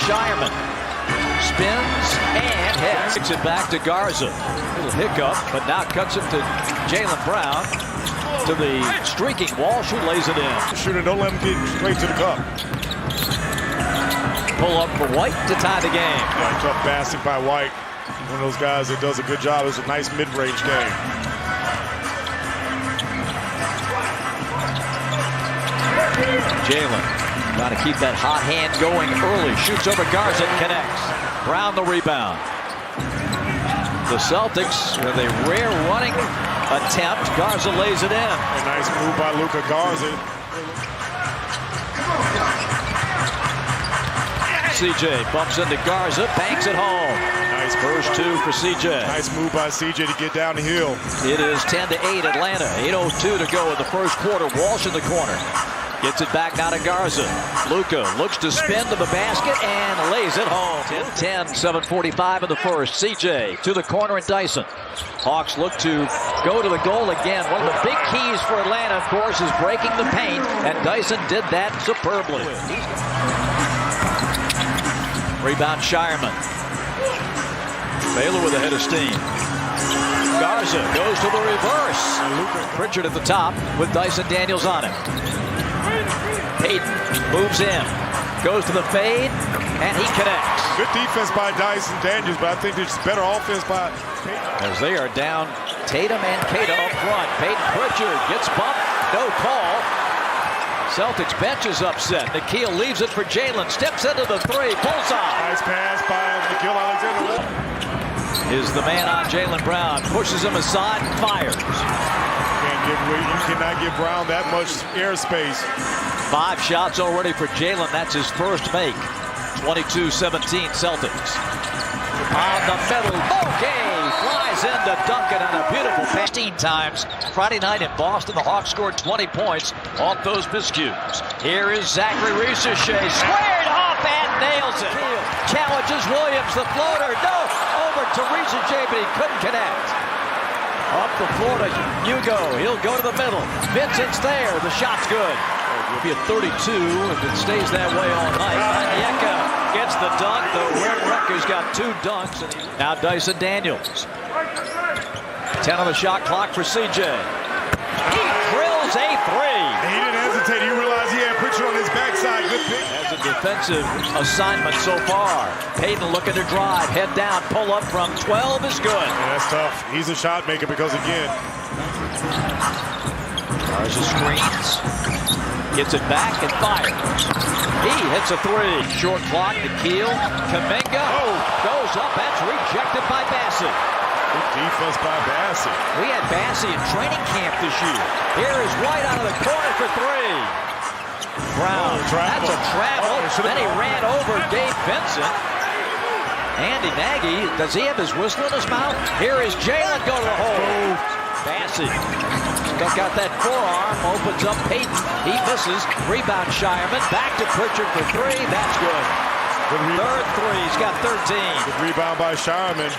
Shireman. Spins and hits. Takes it back to Garza. Little hiccup, but now cuts it to Jaylen Brown. To the streaking Walsh, who lays it in. Shooter, don't let him get straight to the cup. Pull up for White to tie the game. Yeah, tough passing by White. One of those guys that does a good job. It's a nice mid-range game. Jaylen trying to keep that hot hand going early. Shoots over Garza, connects. Brown the rebound. The Celtics with a rare running attempt. Garza lays it in. A nice move by Luka Garza. CJ bumps into Garza, banks it home. Nice first two for CJ. Nice move by CJ to get down the hill. It is 10-8 Atlanta. 8:02 to go in the first quarter. Walsh in the corner. Gets it back now to Garza. Luka looks to spin to the basket and lays it home. 10-10, 7:45 in the first. CJ to the corner and Dyson. Hawks look to go to the goal again. One of the big keys for Atlanta, of course, is breaking the paint, and Dyson did that superbly. Rebound Shireman. Baylor with a head of steam. Garza goes to the reverse. Pritchard at the top with Dyson Daniels on it. Payton moves in, goes to the fade, and he connects. Good defense by Dyson Daniels, but I think there's better offense by Payton. As they are down Tatum and Kata up front. Payton Pritchard gets bumped, no call. Celtics bench is upset. Nikhil leaves it for Jaylen, steps into the three, bullseye. Nice pass by Nikhil Alexander. Is the man on Jaylen Brown, pushes him aside, fires. You cannot give Brown that much airspace. 5 shots already for Jaylen. That's his first make. 22-17 Celtics. On the middle. Okay. Flies into Duncan on a beautiful pass. 16 times Friday night in Boston. The Hawks scored 20 points off those miscues. Here is Zachary Risacher. Squared off and nails it. Challenges Williams. The floater. No. Over to Risacher, but he couldn't connect. Up the floor to Hugo. He'll go to the middle. Vincent's there. The shot's good. It'll be a 32 if it stays that way all night. Onyeka gets the dunk. The Red Rutgers got 2 dunks. Now Dyson Daniels. 10 on the shot clock for CJ. He drills a 3. He didn't hesitate. He realized he had Pritchard on his backside. Good pick. Has a defensive assignment so far. Payton looking to drive. Head down. Pull up from 12 is good. Yeah, that's tough. He's a shot maker because, again, Garza screens. Gets it back and fires. He hits a 3. Short clock. Nikhil. Kuminga. Goes up. That's rejected by Bassett. Good defense by Bassett. We had Bassett in training camp this year. Here is White out of the corner for 3. Brown. That's a travel. Then he ran over Gabe Vincent. Andy Nagy, does he have his whistle in his mouth? Here is Jaylen go to the hole. Bassett got that forearm, opens up Payton. He misses. Rebound Shireman. Back to Pritchard for 3. That's good. Third 3. He's got 13. Good rebound by Shireman.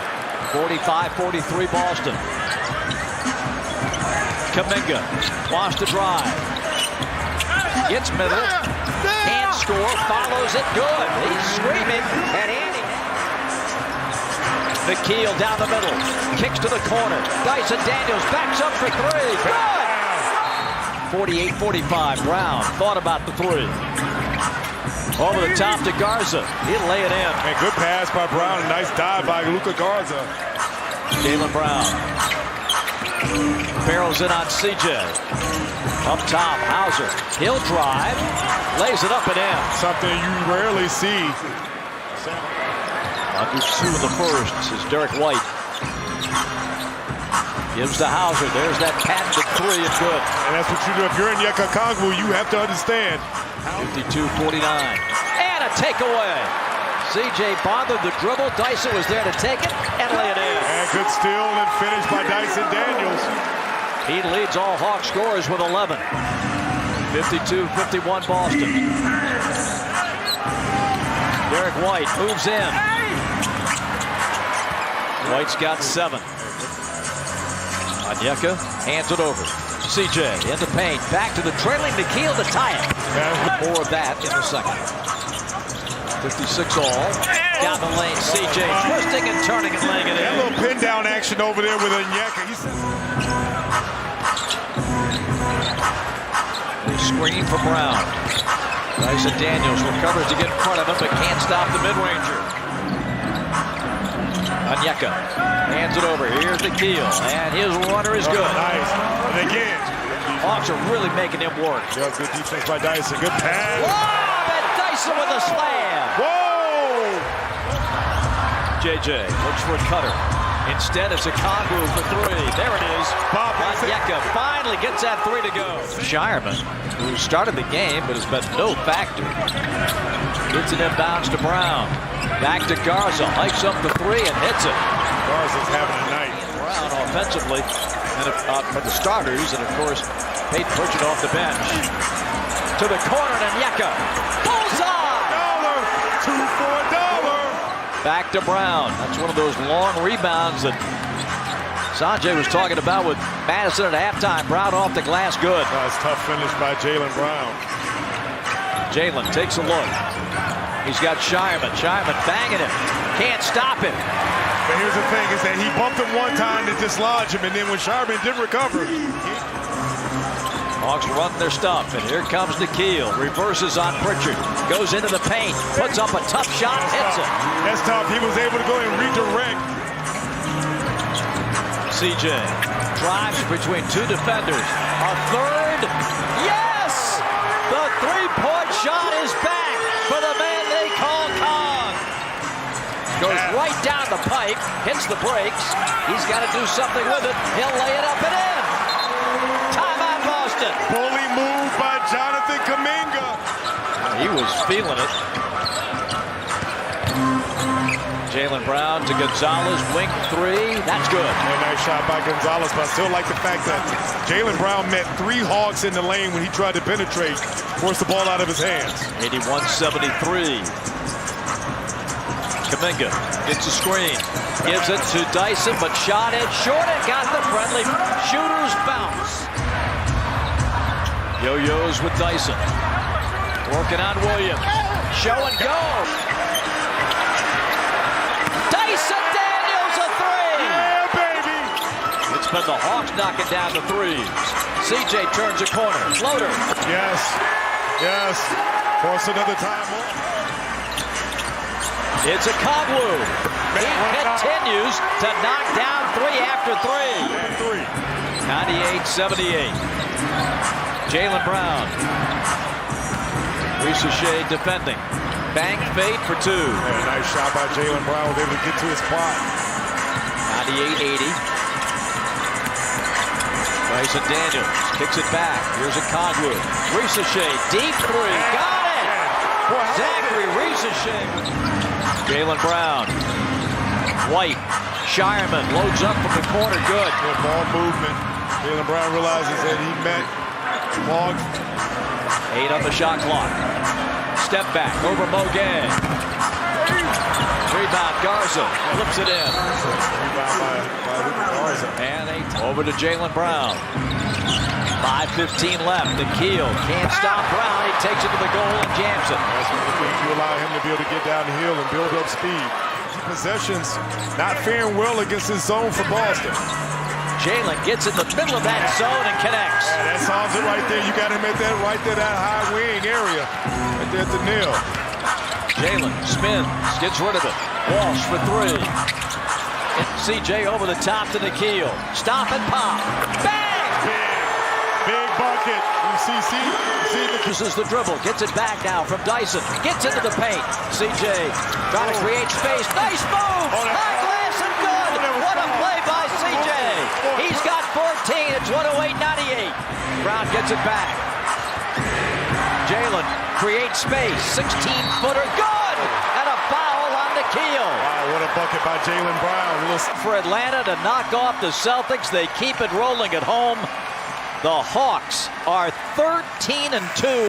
45-43 Boston. Kuminga wants to drive. Gets middle. Can't score. Follows it. Good. He's screaming at Andy. Nikhil down the middle. Kicks to the corner. Dyson Daniels backs up for 3. Good! 48-45. Brown thought about the 3. Over the top to Garza. He'll lay it in. And good pass by Brown. A nice dive by Luka Garza. Jaylen Brown. Barrels in on CJ. Up top, Hauser. He'll drive. Lays it up and in. Something you rarely see. Under 2 in the first is Derek White. Gives to Hauser. There's that patented 3. It's good. And that's what you do. If you're in Onyeka Okongwu, you have to understand. 52-49. And a takeaway. CJ bothered the dribble. Dyson was there to take it and lay it in. And good steal and finish by Dyson Daniels. He leads all Hawk scorers with 11. 52-51 Boston. Derek White moves in. White's got 7. Onyeka hands it over. CJ in the paint. Back to the trailing Nikhil to tie it. More of that in the second. 56 all. Down the lane, CJ twisting and turning and laying it in. That little pin down action over there with Onyeka. They screen for Brown. Dyson Daniels recovers to get in front of him, but can't stop the mid-ranger. Onyeka hands it over. Here's the keel, and his runner is good. Nice. And again, Hawks are really making him work. yeah, good defense by Dyson. Good pass. Lob, and Dyson with a slam. Whoa! JJ looks for a cutter. Instead, it's a Congu for three. There it is. Onyeka finally gets that three to go. Shireman, who started the game but has been no factor, gets it inbounds to Brown. Back to Garza, hikes up the three and hits it. Garza's having a night. Brown offensively, and for the starters, and of course, Peyton Pritchard off the bench. To the corner, and Onyeka. Bullseye! $1, 2 for $1. Back to Brown. That's one of those long rebounds that Sanjay was talking about with Madison at halftime. Brown off the glass, good. Nice tough finish by Jaylen Brown. Jaylen takes a look. He's got Shireman. Shireman banging him. Can't stop him. But here's the thing, is that he bumped him one time to dislodge him, and then when Shireman didn't recover. Hawks running their stuff, and here comes the keel. Reverses on Pritchard. Goes into the paint. Puts up a tough shot. Hits it. That's tough. He was able to go and redirect. CJ drives between two defenders. A third. Yes! The three-point shot is back for the man they call Kong. Goes right down the pipe. Hits the brakes. He's got to do something with it. He'll lay it up and in. Timeout, Boston. Bully move by Jonathan Kuminga. He was feeling it. Jaylen Brown to Gonzalez, wing three. That's good. A nice shot by Gonzalez, but I still like the fact that Jaylen Brown met 3 Hawks in the lane when he tried to penetrate, forced the ball out of his hands. 81-73. Kuminga gets a screen, gives it to Dyson, but shot it short and got the friendly shooter's bounce. Yo-yos with Dyson. Working on Williams. Show and go. Dyson Daniels a three. Yeah, baby. It's been the Hawks knocking down the threes. CJ turns a corner. Floater. Yes. Yes. Force another time. It's a Congu. He continues to knock down three after three. 98-78. Jaylen Brown. Ricochet defending. Bang fade for two. Yeah, nice shot by Jaylen Brown. Was able to get to his spot. 98-80. Dyson Daniels kicks it back. Here's a Congu. Ricochet, deep three. Got it! Zachary Ricochet. Jaylen Brown. White. Shireman loads up from the corner. Good. Good ball movement. Jaylen Brown realizes that he met Long. 8 on the shot clock. Step back over Mogan. Rebound Garza. Flips it in. Rebound by Garza. And over to Jaylen Brown. 5:15 left. The keel can't stop Brown. He takes it to the goal and jams it. That's one of the things you allow him to be able to get down the hill and build up speed. Possessions not faring well against his zone for Boston. Jaylen gets in the middle of that zone and connects. Yeah, that solves it right there. You got him at that right there, that high wing area. Right there at the nail. Jaylen spins, gets rid of it. Walsh for three. And CJ over the top to the keel. Stop and pop. Bang! Big bucket. You see This is the dribble. Gets it back now from Dyson. Gets into the paint. CJ trying to create space. Nice move! High glass and good! What a play by CJ! He's got 14. It's 108-98. Brown gets it back. Jaylen creates space. 16-footer. Good! And a foul on the keel. Wow, what a bucket by Jaylen Brown. For Atlanta to knock off the Celtics, they keep it rolling at home. The Hawks are 13-2.